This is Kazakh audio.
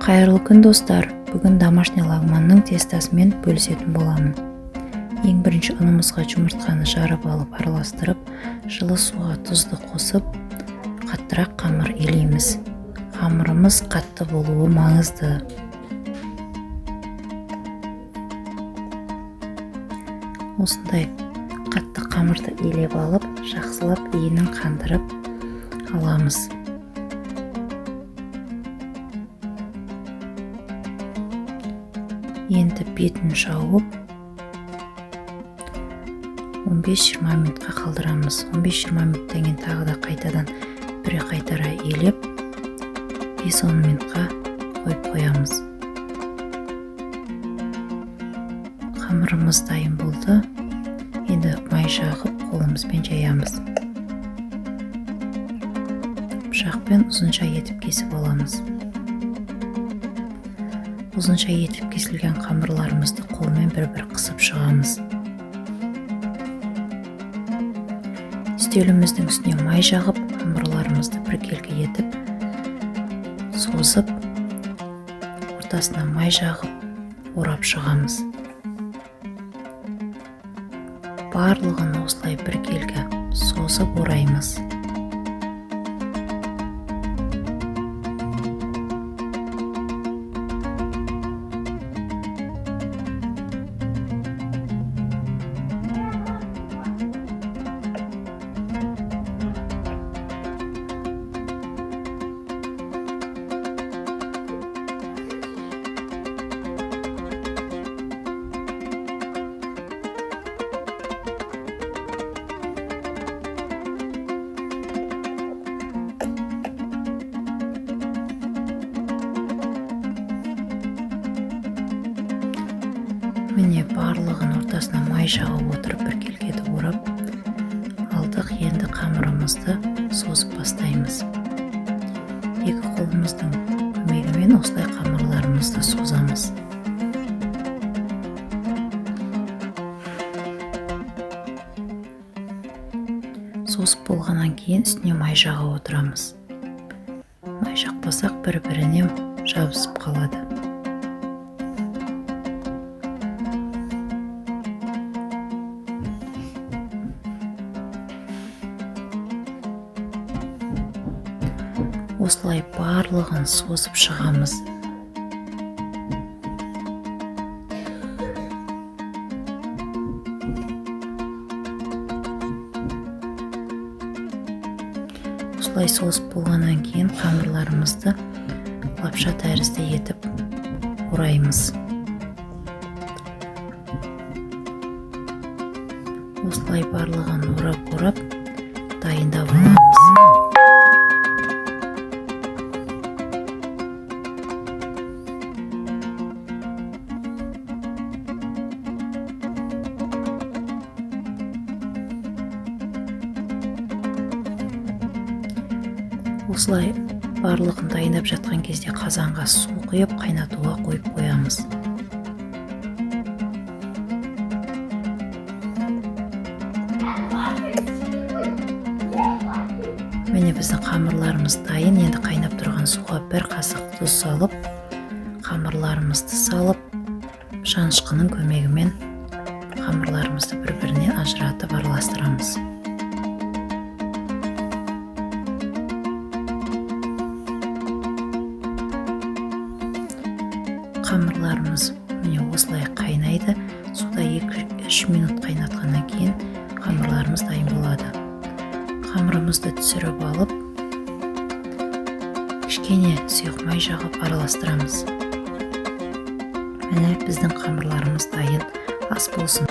Қайырлы күн достар, бүгін домашний лагманның тестасымен бөлісетін боламын. Ең бірінші ұнымызға жұмыртқаны жарып алып араластырып, жылы суға тұзды қосып, қаттырақ қамыр илейміз. Қамырымыз қатты болуы маңызды. Осындай қатты қамырды илеп алып, жақсылап иінін қандырып аламыз. Енді бетін жауып 15-20 минутқа қалдырамыз. 15-20 минуттан кейін тағы да қайтадан қайтара илеп 5-10 минутқа қойып қоямыз. Қамырымыз дайын болды. Енді май жағып қолымызбен жаямыз. Пышақпен ұзынша етіп кесіп аламыз. Ұзынша етіп кесілген қамырларымызды қолмен бір-бір қысып шығамыз. Үстеліміздің үстіне май жағып, қамырларымызды біркелкі етіп, созып, ортасына май жағып, орап шығамыз. Барлығын осылай біркелкі созып ораймыз. Міне барлығын ортасына май жағып отырып біркелкі етіп орап алдық. Енді қамырымызды созып бастаймыз. Екі қолымыздың көмегімен осылай қамырларымызды созамыз. Созып болғаннан кейін үстіне май жағып отырамыз. Май жақпасақ бір-біріне жабысып қалады. Осылай барлығын созып шығамыз. Осылай созып болғаннан кейін қамырларымызды лапша тәрізді етіп ораймыз. Осылай барлығын орап дайындап аламыз. Осылай барлығын дайындап жатқан кезде қазанға су құйып қайнатуға қойып қоямыз. Міне біздің қамырларымыз дайын. Енді қайнап тұрған суға бір қасық тұз салып, қамырларымызды салып, шанышқының көмегімен қамырларымызды бір-бірінен ажыратып араластырамыз. Қамырларымыз міне осылай қайнайды. Суда 2-3 минут қайнатқаннан кейін қамырларымыз дайын болады. Қамырымызды түсіріп алып, кішкене сұйық май жағып араластырамыз. Міне біздің қамырларымыз дайын. Ас болсын.